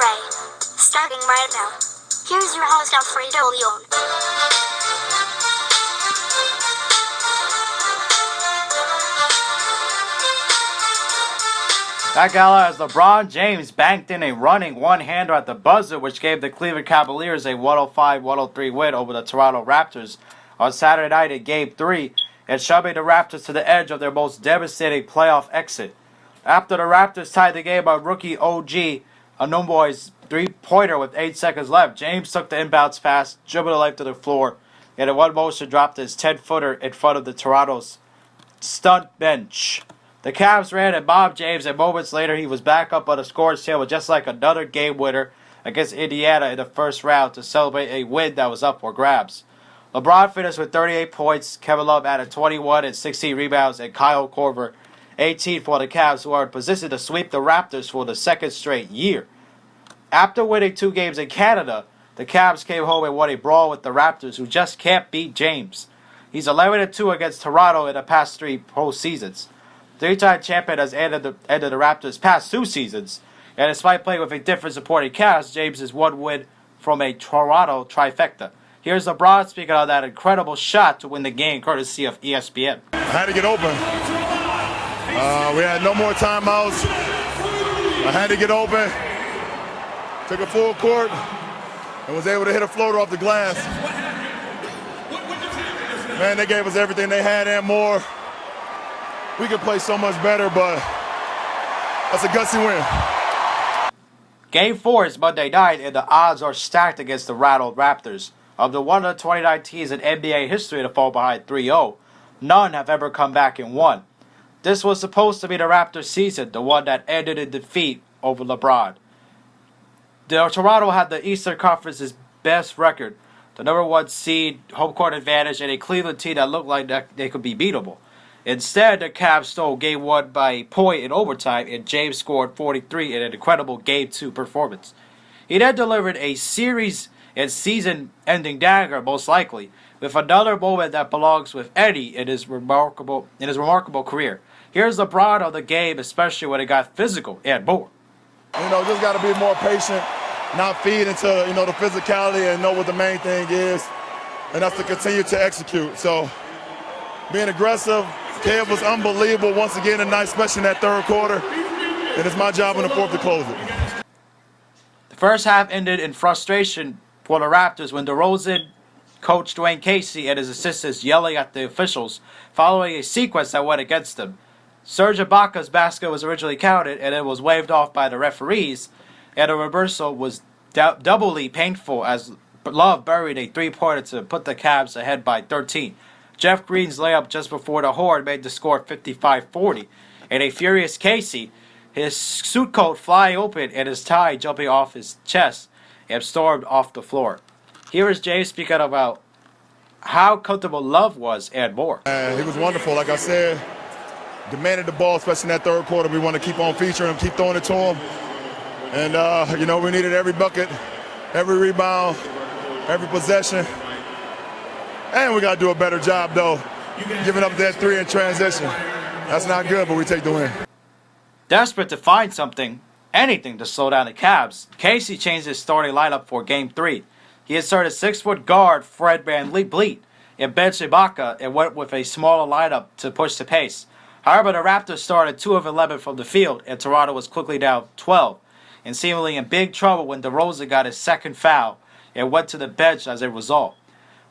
Fray. Starting right now. Here's your host Alfredo Leon. That gala as LeBron James banked in a running one-hander at the buzzer, which gave the Cleveland Cavaliers a 105-103 win over the Toronto Raptors on Saturday night in Game 3, and shoving the Raptors to the edge of their most devastating playoff exit. After the Raptors tied the game on rookie OG Anunoby's three-pointer with 8 seconds left, James took the inbounds pass, dribbled the length of the floor, and in one motion dropped his 10-footer in front of the Toronto's stunt bench. The Cavs ran and mobbed James, and moments later he was back up on the scores table just like another game winner against Indiana in the first round to celebrate a win that was up for grabs. LeBron finished with 38 points, Kevin Love added 21 and 16 rebounds, and Kyle Korver 18 for the Cavs, who are in position to sweep the Raptors for the second straight year. After winning 2 games in Canada, the Cavs came home and won a brawl with the Raptors, who just can't beat James. He's 11-2 against Toronto in the past 3 postseasons. Three-time champion has ended the Raptors' past 2 seasons, and despite playing with a different supporting cast, James is 1 win from a Toronto trifecta. Here's LeBron speaking on that incredible shot to win the game, courtesy of ESPN. I had to get open. We had no more timeouts. I had to get open. Took a full court and was able to hit a floater off the glass. Man, they gave us everything they had and more. We could play so much better, but that's a gutsy win. Game 4 is Monday night, and the odds are stacked against the rattled Raptors. Of the 129 teams in NBA history to fall behind 3-0, none have ever come back and won. This was supposed to be the Raptors season, the one that ended in defeat over LeBron. Toronto had the Eastern Conference's best record, the number 1 seed, home court advantage, and a Cleveland team that looked like they could be beatable. Instead, the Cavs stole Game 1 by a point in overtime, and James scored 43 in an incredible Game 2 performance. He then delivered a series and season-ending dagger, most likely, with another moment that belongs with Eddie in his remarkable career. Here's LeBron on the game, especially when it got physical and more. Just got to be more patient, not feed into the physicality, and know what the main thing is, and that's to continue to execute. So, being aggressive. Kev was unbelievable once again tonight, especially in that third quarter. And it's my job in the fourth to close it. The first half ended in frustration for the Raptors when DeRozan coached Dwayne Casey and his assistants yelling at the officials following a sequence that went against them. Serge Ibaka's basket was originally counted and it was waved off by the referees, and the reversal was doubly painful as Love buried a 3-pointer to put the Cavs ahead by 13. Jeff Green's layup just before the horn made the score 55-40. And a furious Casey, his suit coat flying open and his tie jumping off his chest, and stormed off the floor. Here is James speaking about how comfortable Love was and more. He was wonderful, like I said. Demanded the ball, especially in that third quarter. We want to keep on featuring him, keep throwing it to him. And, we needed every bucket, every rebound, every possession. And we got to do a better job, though, giving up that 3 in transition. That's not good, but we take the win. Desperate to find anything to slow down the Cavs, Casey changed his starting lineup for Game 3. He inserted 6-foot guard Fred VanVleet and benched Ibaka and went with a smaller lineup to push the pace. However, the Raptors started 2 of 11 from the field, and Toronto was quickly down 12, and seemingly in big trouble when DeRozan got his second foul and went to the bench as a result.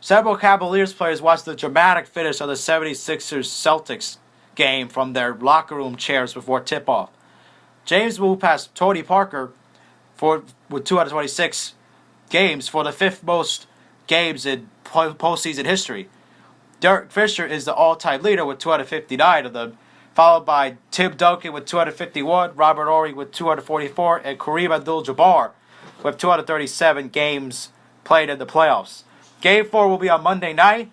Several Cavaliers players watched the dramatic finish of the 76ers-Celtics game from their locker room chairs before tip-off. James moved past Tony Parker with 226 games for the 5th most games in postseason history. Derek Fisher is the all-time leader with 259 of them, followed by Tim Duncan with 251, Robert Horry with 244, and Kareem Abdul-Jabbar with 237 games played in the playoffs. Game 4 will be on Monday night.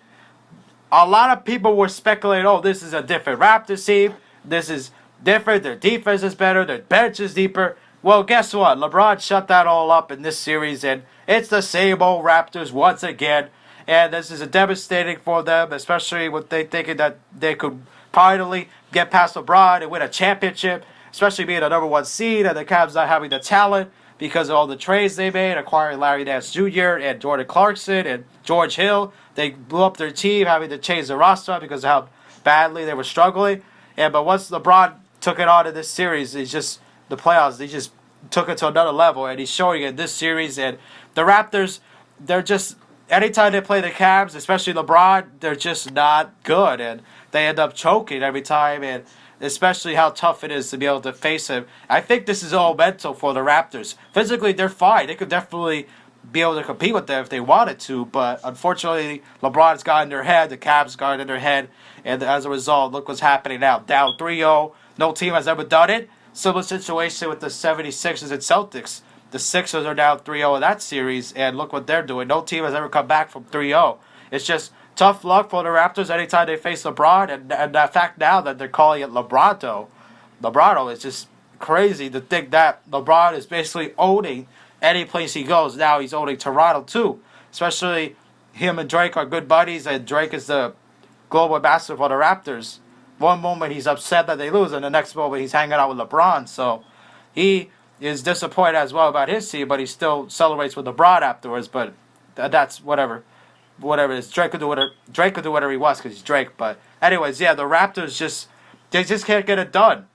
A lot of people were speculating, this is a different Raptors team. This is different. Their defense is better. Their bench is deeper. Well, guess what? LeBron shut that all up in this series, and it's the same old Raptors once again. And this is devastating for them, especially with they thinking that they could finally get past LeBron and win a championship, especially being a number 1 seed and the Cavs not having the talent because of all the trades they made, acquiring Larry Nance Jr. and Jordan Clarkson and George Hill. They blew up their team, having to change the roster because of how badly they were struggling. But once LeBron took it on in this series, it's just the playoffs. They just took it to another level, and he's showing it in this series. And the Raptors, they're just, anytime they play the Cavs, especially LeBron, they're just not good, and they end up choking every time. And especially how tough it is to be able to face him. I think this is all mental for the Raptors. Physically, they're fine. They could definitely be able to compete with them if they wanted to, but unfortunately, LeBron's got in their head, the Cavs got in their head, and as a result, look what's happening now. Down 3-0. No team has ever done it. Similar situation with the 76ers and Celtics. The Sixers are down 3-0 in that series, and look what they're doing. No team has ever come back from 3-0. It's just tough luck for the Raptors anytime they face LeBron, and the fact now that they're calling it LeBronto is just crazy to think that LeBron is basically owning any place he goes. Now he's owning Toronto too. Especially him and Drake are good buddies, and Drake is the global ambassador for the Raptors. One moment he's upset that they lose, and the next moment he's hanging out with LeBron. So he is disappointed as well about his team, but he still celebrates with LeBron afterwards. But that's whatever it is. Drake could do whatever he wants because he's Drake. But anyways, yeah, the Raptors just can't get it done.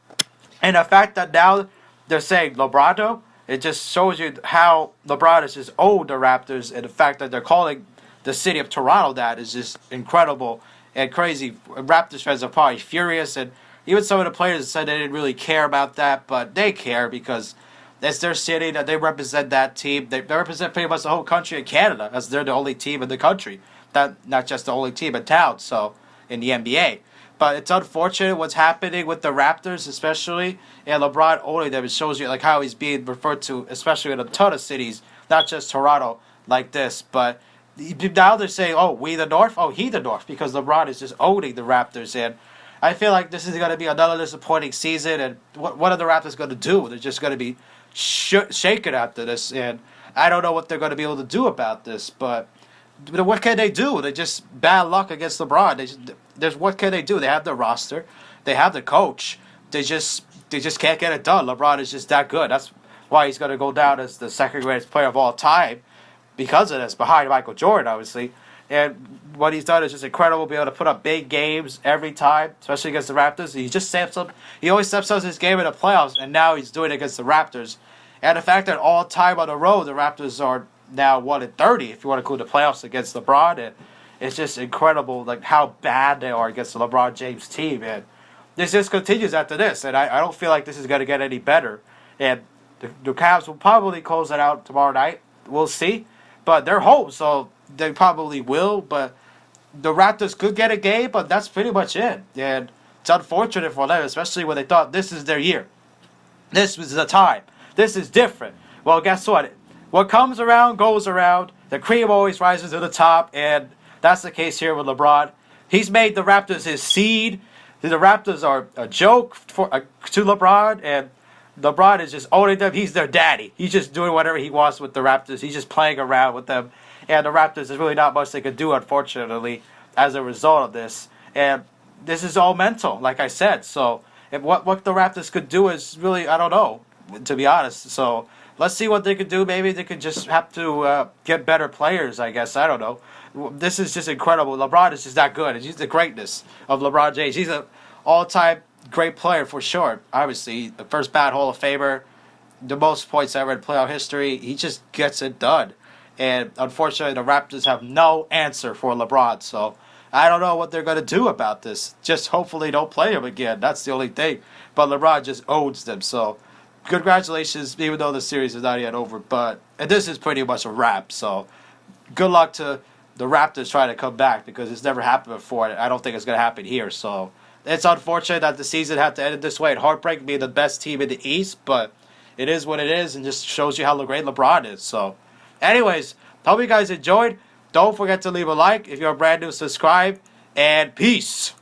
And the fact that now they're saying LeBronto, it just shows you how LeBron has just owed the Raptors, and the fact that they're calling the city of Toronto that is just incredible and crazy. Raptors fans are probably furious, and even some of the players said they didn't really care about that, but they care because it's their city, that they represent that team. They represent pretty much the whole country of Canada, as they're the only team in the country, not just the only team in town, so in the NBA. But it's unfortunate what's happening with the Raptors, especially, and LeBron owning them. It shows you like how he's being referred to, especially in a ton of cities, not just Toronto, like this. But now they're saying, "Oh, we the North, oh he the North," because LeBron is just owning the Raptors, and I feel like this is going to be another disappointing season. And what are the Raptors going to do? They're just going to be shaken after this, and I don't know what they're going to be able to do about this. But what can they do? They just bad luck against LeBron. What can they do? They have the roster, they have the coach. They just can't get it done. LeBron is just that good. That's why he's going to go down as the second greatest player of all time, because of this, behind Michael Jordan, obviously. And what he's done is just incredible, be able to put up big games every time, especially against the Raptors. He always steps up his game in the playoffs, and now he's doing it against the Raptors. And the fact that all time on the road, the Raptors are now 1-30, if you want to include the playoffs against LeBron. And it's just incredible, like how bad they are against the LeBron James team. And this just continues after this, and I don't feel like this is going to get any better. And the Cavs will probably close it out tomorrow night. We'll see. But they're home, so they probably will. But the Raptors could get a game, but that's pretty much it. And it's unfortunate for them, especially when they thought this is their year. This was the time. This is different. Well, guess what? What comes around goes around. The cream always rises to the top, and that's the case here with LeBron. He's made the Raptors his seed. The Raptors are a joke to LeBron, and LeBron is just owning them. He's their daddy. He's just doing whatever he wants with the Raptors. He's just playing around with them. And the Raptors, there's really not much they can do, unfortunately, as a result of this. And this is all mental, like I said. So what the Raptors could do is really, I don't know, to be honest. So let's see what they could do. Maybe they could just have to get better players, I guess. I don't know. This is just incredible. LeBron is just that good. He's the greatness of LeBron James. He's an all-time great player for sure. Obviously, the first bad Hall of Famer, the most points ever in playoff history. He just gets it done. And unfortunately, the Raptors have no answer for LeBron. So I don't know what they're going to do about this. Just hopefully don't play him again. That's the only thing. But LeBron just owns them. So congratulations, even though the series is not yet over. But this is pretty much a wrap. So good luck to the Raptors trying to come back, because it's never happened before. I don't think it's going to happen here. So it's unfortunate that the season had to end this way. Heartbreak being the best team in the East, but it is what it is, and just shows you how great LeBron is. So anyways, hope you guys enjoyed. Don't forget to leave a like. If you're brand new, subscribe, and peace.